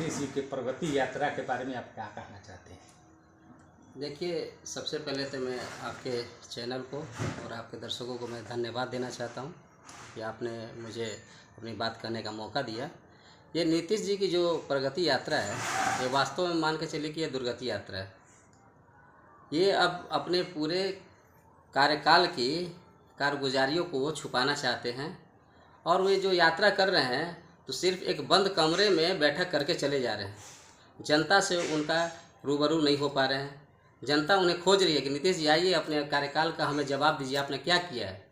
नीतीश जी के प्रगति यात्रा के बारे में आप क्या कहना चाहते हैं? देखिए, सबसे पहले तो मैं आपके चैनल को और आपके दर्शकों को मैं धन्यवाद देना चाहता हूं कि आपने मुझे अपनी बात करने का मौका दिया। ये नीतीश जी की जो प्रगति यात्रा है, ये वास्तव में मान के चलिए कि ये दुर्गति यात्रा है। ये अब अपने पूरे कार्यकाल की कारगुजारियों को छुपाना चाहते हैं और वे जो यात्रा कर रहे हैं तो सिर्फ एक बंद कमरे में बैठक करके चले जा रहे हैं। जनता से उनका रूबरू नहीं हो पा रहे हैं। जनता उन्हें खोज रही है कि नीतीश जी आइए, अपने कार्यकाल का हमें जवाब दीजिए, आपने क्या किया है।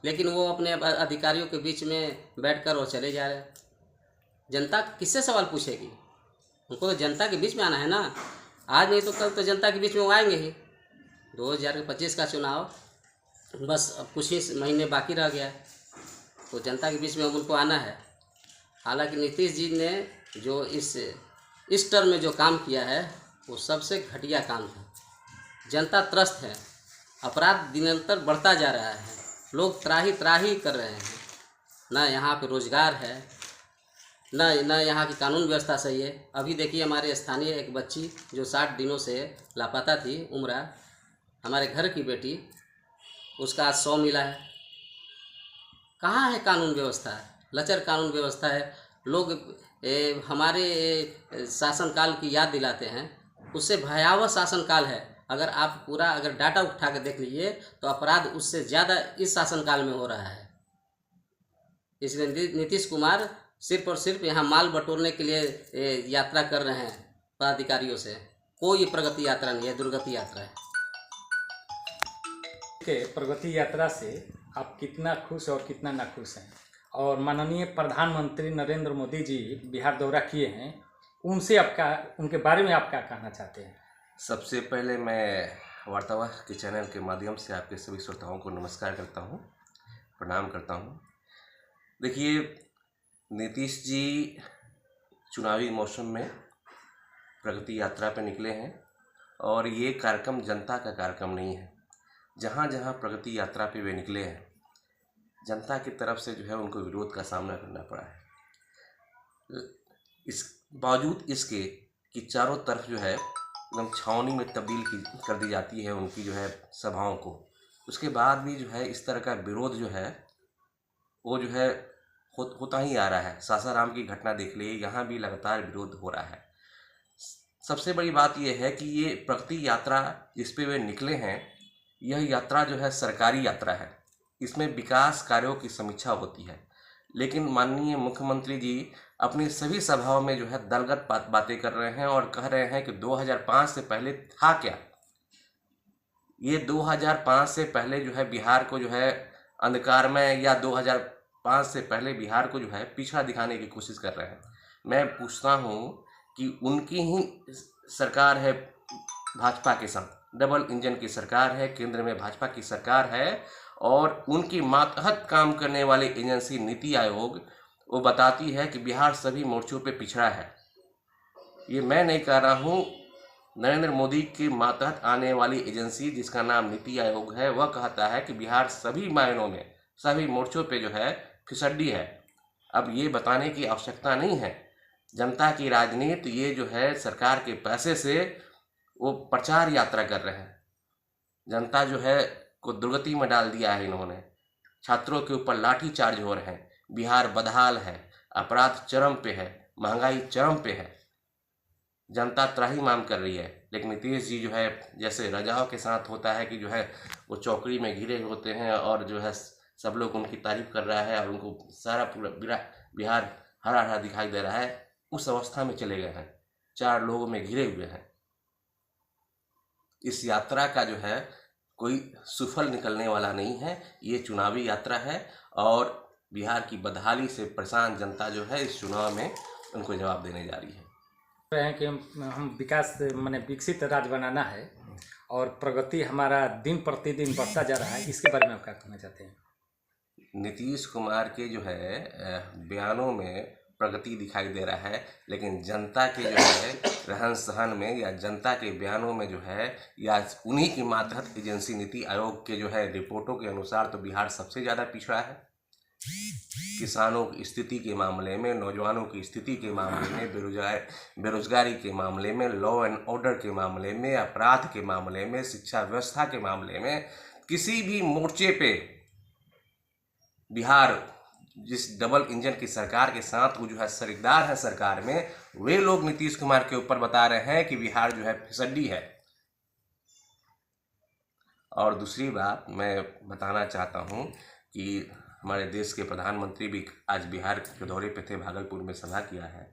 लेकिन वो अपने अधिकारियों के बीच में बैठकर वो चले जा रहे हैं। जनता किससे सवाल पूछेगी? उनको तो जनता के बीच में आना है ना। आज नहीं तो कल तो जनता के बीच में वो आएंगे ही। 2025 का चुनाव बस अब कुछ ही महीने बाकी रह गया है, तो जनता के बीच में अब उनको आना है। हालांकि नीतीश जी ने जो इस टर्म में जो काम किया है वो सबसे घटिया काम था। जनता त्रस्त है, अपराध दिनोंतर बढ़ता जा रहा है, लोग त्राही त्राही कर रहे हैं। ना यहाँ पे रोजगार है, ना यहाँ की कानून व्यवस्था सही है। अभी देखिए, हमारे स्थानीय एक बच्ची जो 60 दिनों से लापता थी, उम्रा, हमारे घर की बेटी, उसका आज 100 मिला है। कहाँ है कानून व्यवस्था? लचर कानून व्यवस्था है। लोग हमारे शासनकाल की याद दिलाते हैं, उससे भयावह शासनकाल है। अगर डाटा उठा के देख लीजिए तो अपराध उससे ज़्यादा इस शासनकाल में हो रहा है। इसलिए नीतीश कुमार सिर्फ और सिर्फ यहाँ माल बटोरने के लिए यात्रा कर रहे हैं पदाधिकारियों से। कोई प्रगति यात्रा नहीं है, दुर्गति यात्रा है। के प्रगति यात्रा से आप कितना खुश और कितना नाखुश हैं? और माननीय प्रधानमंत्री नरेंद्र मोदी जी बिहार दौरा किए हैं, उनके बारे में आप क्या कहना चाहते हैं? सबसे पहले मैं वार्तावाह के चैनल के माध्यम से आपके सभी श्रोताओं को नमस्कार करता हूं, प्रणाम करता हूं। देखिए, नीतीश जी चुनावी मौसम में प्रगति यात्रा पर निकले हैं और ये कार्यक्रम जनता का कार्यक्रम नहीं है। जहाँ जहाँ प्रगति यात्रा पे वे निकले हैं, जनता की तरफ से जो है उनको विरोध का सामना करना पड़ा है। इस बावजूद इसके कि चारों तरफ जो है एकदम छावनी में तब्दील कर दी जाती है उनकी जो है सभाओं को, उसके बाद भी जो है इस तरह का विरोध जो है वो जो है होता ही आ रहा है। सासाराम की घटना देख लीजिए, यहाँ भी लगातार विरोध हो रहा है। सबसे बड़ी बात यह है कि ये प्रगति यात्रा जिस पे वे निकले हैं, यह यात्रा जो है सरकारी यात्रा है। इसमें विकास कार्यों की समीक्षा होती है, लेकिन माननीय मुख्यमंत्री जी अपनी सभी सभाओं में जो है दलगत बातें कर रहे हैं और कह रहे हैं कि 2005 से पहले था क्या। ये 2005 से पहले जो है बिहार को जो है अंधकार में, या 2005 से पहले बिहार को जो है पिछड़ा दिखाने की कोशिश कर रहे हैं। मैं पूछता हूँ कि उनकी ही सरकार है भाजपा के साथ, डबल इंजन की सरकार है, केंद्र में भाजपा की सरकार है, और उनकी मातहत काम करने वाली एजेंसी नीति आयोग वो बताती है कि बिहार सभी मोर्चों पे पिछड़ा है। ये मैं नहीं कह रहा हूँ, नरेंद्र मोदी की मातहत आने वाली एजेंसी जिसका नाम नीति आयोग है, वह कहता है कि बिहार सभी मायनों में सभी मोर्चों पे जो है फिसड्डी है। अब ये बताने की आवश्यकता नहीं है। जनता की राजनीति, ये जो है सरकार के पैसे से वो प्रचार यात्रा कर रहे हैं। जनता जो है को दुर्गति में डाल दिया है इन्होंने। छात्रों के ऊपर लाठी चार्ज हो रहे हैं, बिहार बदहाल है, अपराध चरम पे है, महंगाई चरम पे है, जनता त्राहिमाम कर रही है। लेकिन नीतीश जी जो है, जैसे राजाओं के साथ होता है कि जो है वो चौकड़ी में घिरे होते हैं और जो है सब लोग उनकी तारीफ कर रहा है और उनको सारा पूरा बिहार हरा हरा दिखाई दे रहा है, उस अवस्था में चले गए हैं, 4 लोगों में घिरे हुए हैं। इस यात्रा का जो है कोई सुफल निकलने वाला नहीं है। ये चुनावी यात्रा है और बिहार की बदहाली से परेशान जनता जो है इस चुनाव में उनको जवाब देने जा रही है। कि हम विकसित राज्य बनाना है और प्रगति हमारा दिन प्रतिदिन बढ़ता जा रहा है, इसके बारे में आप क्या कहना चाहते हैं? नीतीश कुमार के जो है बयानों में प्रगति दिखाई दे रहा है, लेकिन जनता के जो है रहन सहन में या जनता के बयानों में जो है, या उन्हीं की मातहत एजेंसी नीति आयोग के जो है रिपोर्टों के अनुसार तो बिहार सबसे ज़्यादा पिछड़ा है। किसानों की स्थिति के मामले में, नौजवानों की स्थिति के मामले में, बेरोजगारी के मामले में, लॉ एंड ऑर्डर के मामले में, अपराध के मामले में, शिक्षा व्यवस्था के मामले में, किसी भी मोर्चे पे बिहार जिस डबल इंजन की सरकार के साथ वो जो है शरीकदार है सरकार में, वे लोग नीतीश कुमार के ऊपर बता रहे हैं कि बिहार जो है फिसड्डी है। और दूसरी बात मैं बताना चाहता हूं कि हमारे देश के प्रधानमंत्री भी आज बिहार के दौरे पे थे, भागलपुर में सभा किया है।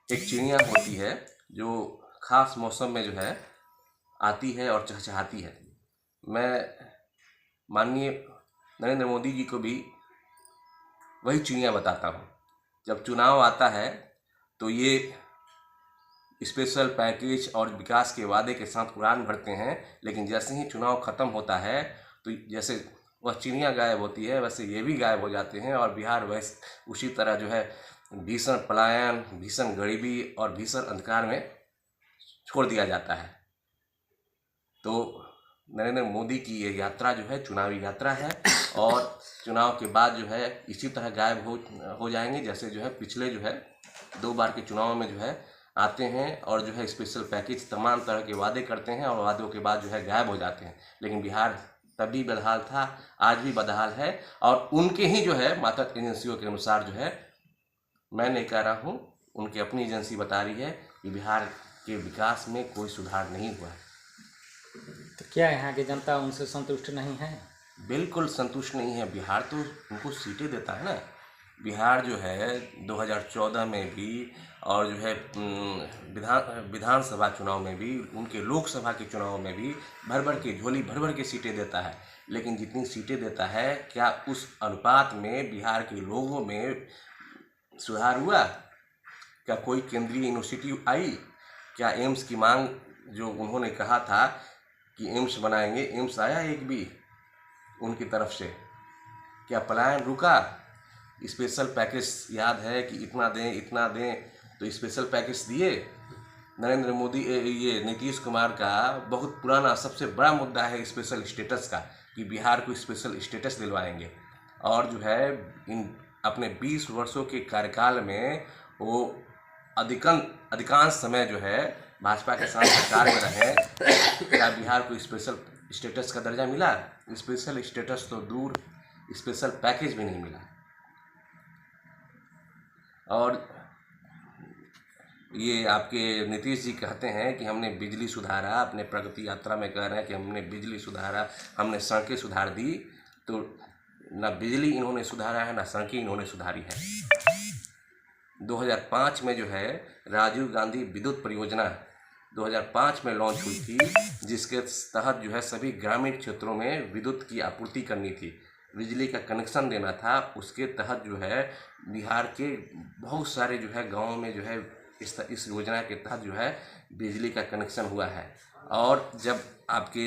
एक चिड़िया होती है जो खास मौसम में जो है आती है और चहचहाती है। मैं माननीय नरेंद्र मोदी जी को भी वही चिड़िया बताता हूँ। जब चुनाव आता है तो ये स्पेशल पैकेज और विकास के वादे के साथ उड़ान भरते हैं, लेकिन जैसे ही चुनाव ख़त्म होता है तो जैसे वह चिड़िया गायब होती है वैसे ये भी गायब हो जाते हैं। और बिहार वैसे उसी तरह जो है भीषण पलायन, भीषण गरीबी और भीषण अंधकार में छोड़ दिया जाता है। तो नरेंद्र मोदी की ये यात्रा जो है चुनावी यात्रा है और चुनाव के बाद जो है इसी तरह गायब हो जाएंगे, जैसे जो है पिछले जो है 2 बार के चुनाव में जो है आते हैं और जो है स्पेशल पैकेज तमाम तरह के वादे करते हैं और वादों के बाद जो है गायब हो जाते हैं। लेकिन बिहार तभी बदहाल था, आज भी बदहाल है। और उनके ही जो है मातहत एजेंसियों के अनुसार जो है, मैं नहीं कह रहा हूँ, उनकी अपनी एजेंसी बता रही है कि बिहार के विकास में कोई सुधार नहीं हुआ है। तो क्या यहाँ की जनता उनसे संतुष्ट नहीं है? बिल्कुल संतुष्ट नहीं है। बिहार तो उनको सीटें देता है ना। बिहार जो है 2014 में भी और जो है विधानसभा चुनाव में भी, उनके लोकसभा के चुनाव में भी झोली भर भर के सीटें देता है। लेकिन जितनी सीटें देता है, क्या उस अनुपात में बिहार के लोगों में सुधार हुआ? क्या कोई केंद्रीय यूनिवर्सिटी आई? क्या एम्स की मांग जो उन्होंने कहा था कि एम्स बनाएंगे, एम्स आया एक भी उनकी तरफ से? क्या पलायन रुका? स्पेशल पैकेज याद है कि इतना दें, तो स्पेशल पैकेज दिए। नरेंद्र मोदी ये नीतीश कुमार का बहुत पुराना सबसे बड़ा मुद्दा है स्पेशल स्टेटस का, कि बिहार को स्पेशल स्टेटस दिलवाएंगे। और जो है इन अपने 20 वर्षों के कार्यकाल में वो अधिकांश समय जो है भाजपा के साथ सरकार में रहे। क्या बिहार को स्पेशल स्टेटस का दर्जा मिला? स्पेशल स्टेटस तो दूर, स्पेशल पैकेज भी नहीं मिला। और ये आपके नीतीश जी कहते हैं कि हमने बिजली सुधारा, अपने प्रगति यात्रा में कह रहे हैं कि हमने बिजली सुधारा, हमने सड़कें सुधार दी। तो ना बिजली इन्होंने सुधारा है, ना सड़कें इन्होंने सुधारी है। 2005 में जो है राजीव गांधी विद्युत परियोजना 2005 में लॉन्च हुई थी, जिसके तहत जो है सभी ग्रामीण क्षेत्रों में विद्युत की आपूर्ति करनी थी, बिजली का कनेक्शन देना था। उसके तहत जो है बिहार के बहुत सारे जो है गाँव में जो है इस योजना के तहत जो है बिजली का कनेक्शन हुआ है। और जब आपके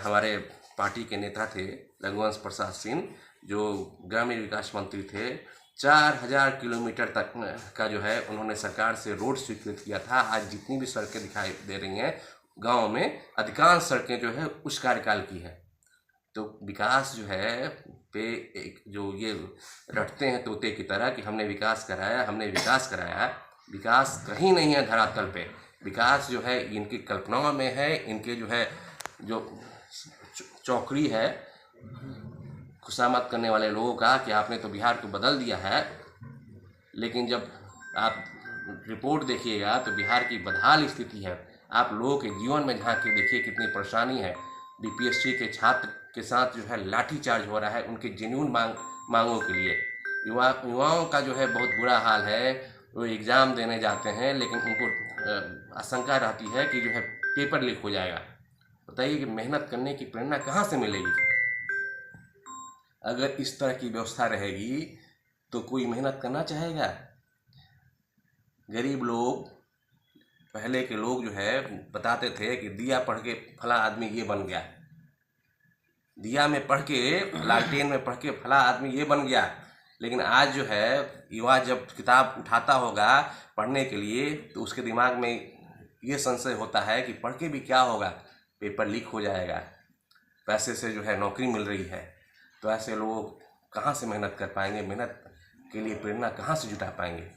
हमारे पार्टी के नेता थे रघुवंश प्रसाद सिंह, जो ग्रामीण विकास मंत्री थे, 4000 किलोमीटर तक का जो है उन्होंने सरकार से रोड स्वीकृत किया था। आज जितनी भी सड़कें दिखाई दे रही हैं गांव में, अधिकांश सड़कें जो है उस कार्यकाल की है। तो विकास जो है पे एक जो ये रटते हैं तोते की तरह कि हमने विकास कराया, विकास कहीं नहीं है धरातल पे। विकास जो है इनकी कल्पनाओं में है, इनके जो है जो चौकड़ी है खुशामद करने वाले लोगों का कि आपने तो बिहार को बदल दिया है। लेकिन जब आप रिपोर्ट देखिएगा तो बिहार की बदहाल स्थिति है। आप लोगों के जीवन में झांक के देखिए कितनी परेशानी है। बीपीएससी के छात्र के साथ जो है लाठीचार्ज हो रहा है उनके जेन्युइन मांगों के लिए। युवाओं का जो है बहुत बुरा हाल है। वो एग्ज़ाम देने जाते हैं लेकिन उनको आशंका रहती है कि जो है पेपर लीक हो जाएगा। बताइए कि मेहनत करने की प्रेरणा कहाँ से मिलेगी? अगर इस तरह की व्यवस्था रहेगी तो कोई मेहनत करना चाहेगा? गरीब लोग, पहले के लोग जो है बताते थे कि दिया पढ़ के फला आदमी ये बन गया, दिया में पढ़ के, लालटेन में पढ़ के फला आदमी ये बन गया। लेकिन आज जो है युवा जब किताब उठाता होगा पढ़ने के लिए तो उसके दिमाग में ये संशय होता है कि पढ़ के भी क्या होगा, पेपर लीक हो जाएगा। पैसे से जो है नौकरी मिल रही है, तो ऐसे लोग कहाँ से मेहनत कर पाएंगे, मेहनत के लिए प्रेरणा कहाँ से जुटा पाएंगे।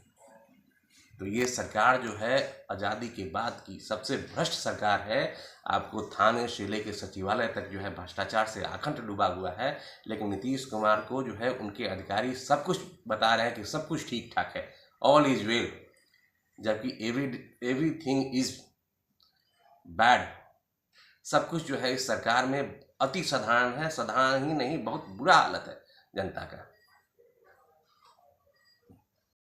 तो ये सरकार जो है आज़ादी के बाद की सबसे भ्रष्ट सरकार है। आपको थाने से लेकर सचिवालय तक जो है भ्रष्टाचार से आखंड डूबा हुआ है। लेकिन नीतीश कुमार को जो है उनके अधिकारी सब कुछ बता रहे हैं कि सब कुछ ठीक ठाक है, ऑल इज वेल, जबकि एवरीथिंग इज बैड। सब कुछ जो है इस सरकार में अति साधारण है, साधारण ही नहीं बहुत बुरा हालत है जनता का।